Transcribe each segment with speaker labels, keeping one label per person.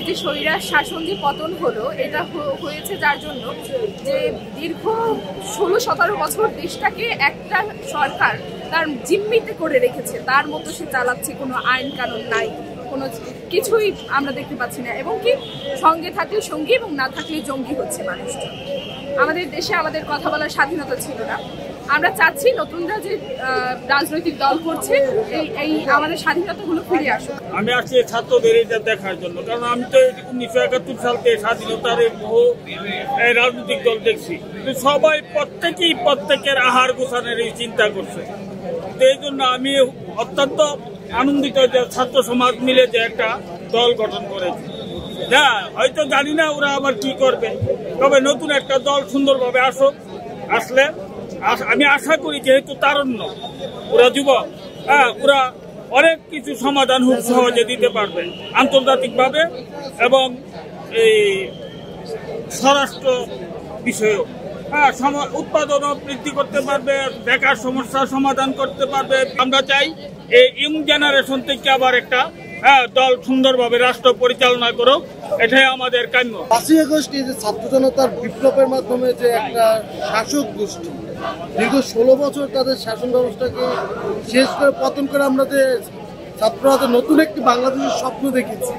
Speaker 1: যে স্বৈরার শাসন যে পতন হলো, এটা হয়েছে যার জন্য যে দীর্ঘ 16-17 বছর দেশটাকে একটা সরকার তার জিম্মিতে করে রেখেছে, তার মতো সে চালাচ্ছে, কোনো আইন কানুন নাই, কোনো কিছুই আমরা দেখতে পাচ্ছি না। এবং কি সঙ্গে থাকলে সঙ্গী এবং না থাকলে জঙ্গি হচ্ছে মানুষজন। আমাদের দেশে আমাদের কথা বলার স্বাধীনতা ছিল না। আমরা চাচ্ছি নতুনরা যে রাজনৈতিক দল করছে এই আমাদের স্বাধীনতাগুলো ফিরে আসুক।
Speaker 2: আমি আসছি ছাত্রদের এটা দেখার জন্য, কারণ আমি তো 1971 সাল থেকে স্বাধীনতার বহু রাজনৈতিক দল দেখছি, সবাই প্রত্যেকের আহার গোছানোর চিন্তা করছে। এই জন্য আমি অত্যন্ত আনন্দিত যে ছাত্র সমাজ মিলে যে একটা দল গঠন করেছে। হ্যাঁ, হয়তো জানি না ওরা আবার কি করবে, তবে নতুন একটা দল সুন্দরভাবে আসলে আমি আশা করি, যেহেতু তারুণ্য, ওরা যুবক, হ্যাঁ, ওরা অনেক কিছু সমাধান খুব সহজে দিতে পারবে আন্তর্জাতিকভাবে এবং এই স্বরাষ্ট্র বিষয়েও। হ্যাঁ, উৎপাদনও বৃদ্ধি করতে পারবে, বেকার সমস্যার সমাধান করতে পারবে। আমরা চাই এই ইয়ং জেনারেশন থেকে আবার একটা দল সুন্দরভাবে রাষ্ট্র পরিচালনা করুক, এটাই আমাদের কাম্য।
Speaker 3: 5ই আগস্ট এই যে ছাত্র জনতার বিপ্লবের মাধ্যমে যে একটা শাসক গোষ্ঠী দীর্ঘ 16 বছর তাদের শাসন ব্যবস্থাকে শেষ করে পতন করে আমরা যে ছাত্ররা নতুন একটি বাংলাদেশের স্বপ্ন দেখেছি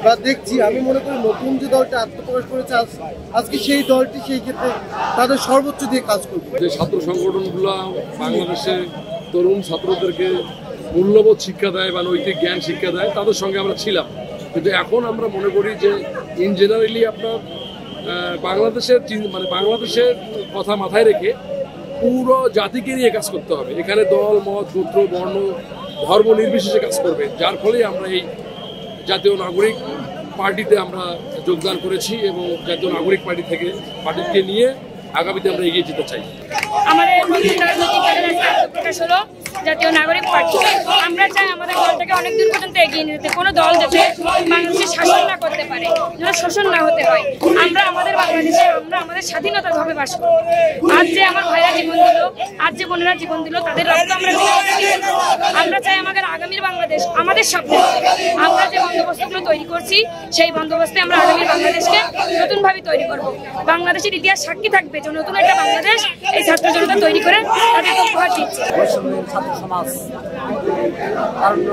Speaker 3: বা দেখছি, আমি মনে করি নতুন যে দলটা আত্মপ্রকাশ করেছে আজকে সেই দলটি সেই ক্ষেত্রে তাদের সর্বোচ্চ দিয়ে কাজ করবে।
Speaker 4: যে ছাত্র সংগঠনগুলো বাংলাদেশের তরুণ ছাত্রদেরকে মূল্যবোধ শিক্ষা দেয় বা নৈতিক জ্ঞান শিক্ষা দেয়, তাদের সঙ্গে আমরা ছিলাম। কিন্তু এখন আমরা মনে করি যে ইন জেনারেলি আপনার বাংলাদেশের কথা মাথায় রেখে পুরো জাতিকে নিয়ে কাজ করতে হবে। এখানে দল, মত, গোত্র, বর্ণ, ধর্ম নির্বিশেষে কাজ করবে। যার ফলে আমরা এই জাতীয় নাগরিক পার্টিতে আমরা যোগদান করেছি এবং জাতীয় নাগরিক পার্টিকে নিয়ে আগামীতে আমরা এগিয়ে যেতে চাই।
Speaker 5: আমাদের নতুন রাজনৈতিক দলের প্রকাশ হলো জাতীয় নাগরিক পার্টি। আমরা চাই আমাদের দলটাকে অনেক দূর পর্যন্ত এগিয়ে নিতে, কোনো দল যাতে বাংলাদেশে শাসন না করতে পারে, যেন শোষণ না হতে হয়। আমরা আমাদের বাংলাদেশে আমাদের স্বাধীনতাভাবে বাস করি। আজ যে আমার ভাইরা জীবন দিল, আজ যে বোনেরা জীবন দিল, তাদের রক্ত আমরা চাই আমাদের আগামীর বাংলাদেশ আমাদের স্বপ্ন। আমরা যে বন্দোবস্তগুলো তৈরি করছি, সেই বন্দোবস্তে আমরা আগামীর বাংলাদেশকে নতুনভাবে তৈরি করব। বাংলাদেশের ইতিহাস সাক্ষী থাকবে যে নতুন একটা বাংলাদেশ এই ছাত্র জনতা তৈরি করে তাদের উপহার দিচ্ছে।
Speaker 6: ছাত্র সমাজ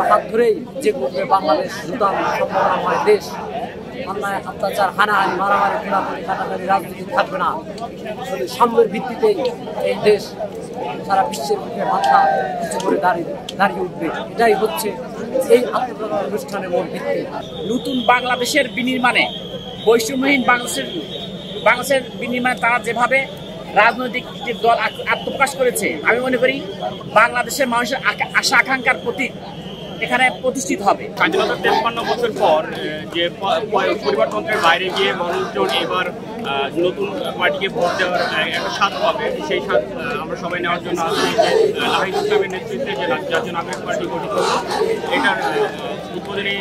Speaker 6: হাত ধরেই যে করবে বাংলাদেশ নূতন সম্ভাবনাময় দেশ। অন্যায়, অত্যাচার, হানাহানি, মারামারি, খুনাখুনি, কাটাকাটি রাজনীতি থাকবে না। শুধু সাম্যের ভিত্তিতেই এই দেশ সারা বিশ্বের বুকে মাথা উঁচু করে দাঁড়িয়ে উঠবে। এটাই হচ্ছে এই আত্মপ্রকাশ অনুষ্ঠানের মূল ভিত্তি।
Speaker 7: নতুন বাংলাদেশের বিনির্মাণে, বৈষম্যহীন বাংলাদেশের বিনির্মাণে তারা যেভাবে রাজনৈতিক দল আত্মপ্রকাশ করেছে, আমি মনে করি বাংলাদেশের মানুষের আশা আকাঙ্ক্ষার প্রতীক এখানে প্রতিষ্ঠিত হবে।
Speaker 2: স্বাধীনতা 53 বছর পর যে পরিবারতন্ত্রের বাইরে গিয়ে মানুষজন এবার নতুন পার্টিকে ভোট দেওয়ার একটা স্বাদ পাবে, সেই স্বাদ আমরা সবাই নেওয়ার জন্য আসছি যে নাহিদ ইসলামের নেতৃত্বে যে জাতীয় নাগরিক পার্টি গঠিত হলো, এটার উদ্বোধনী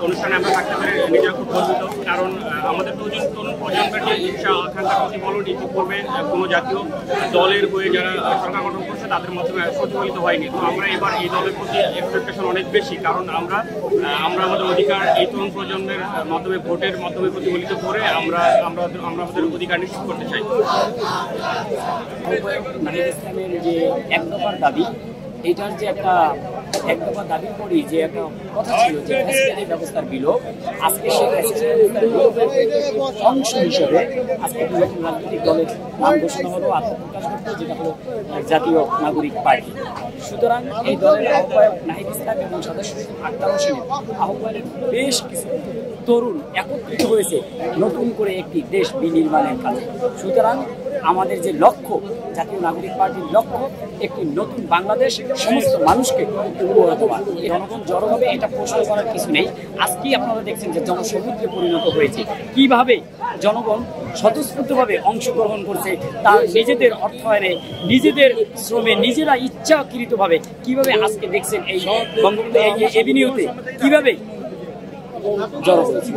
Speaker 2: অনুষ্ঠানে আমরা থাকতে পেরে নিজেরা খুব গর্বিত। কারণ আমাদের তরুণ প্রজন্মের যে ইচ্ছা আকাঙ্ক্ষা প্রতিফলন ইতিপূর্বে কোনো জাতীয় দলের হয়ে যারা সরকার গঠন করছে তাদের মাধ্যমে প্রতিফলিত হয়নি। তো আমরা এবার এই দলের প্রতি এক্সপেকটেশন অনেক বেশি, কারণ আমরা আমাদের অধিকার এই তরুণ প্রজন্মের মাধ্যমে ভোটের মাধ্যমে প্রতিফলিত করে আমরা আমাদের অধিকার নিশ্চিত করতে চাই।
Speaker 6: নাহিদ ইসলামের যে এক দফার দাবি, এটার যে একটা এক দফা দাবি করি যে একটা কথা ছিল যে ফ্যাসিলিটি ব্যবস্থার বিলোপ, আজকে সেই অংশ হিসেবে আজকে নতুন রাজনৈতিক দলের নাম ঘোষণা হলো, আত্মপ্রকাশ করতে, যেটা হলো জাতীয় নাগরিক পার্টি। সুতরাং এই দলের আহ্বায়ক নাহিদ ইসলাম এবং সদস্য আক্তার হোসেনের আহ্বানের বেশ কিছু তরুণ একত্রিত হয়েছে নতুন করে একটি দেশ বিনির্মাণের কাজে। সুতরাং আমাদের যে লক্ষ্য, জাতীয় নাগরিক পার্টির লক্ষ্য একটি নতুন বাংলাদেশ সমস্ত মানুষকে উপহার দেওয়া। জনগণ জড়োভাবে এটা প্রশ্ন করার কিছু নেই। আজকেই আপনারা দেখছেন যে জনসমুদ্রে পরিণত হয়েছে। কিভাবে জনগণ স্বতঃস্ফূর্তভাবে অংশগ্রহণ করছে, তার নিজেদের অর্থায়নে, নিজেদের শ্রমে, নিজেরা ইচ্ছাকৃতভাবে কিভাবে আজকে দেখছেন এই বঙ্গবন্ধু এভিনিউতে কিভাবে জড়ো হয়েছে।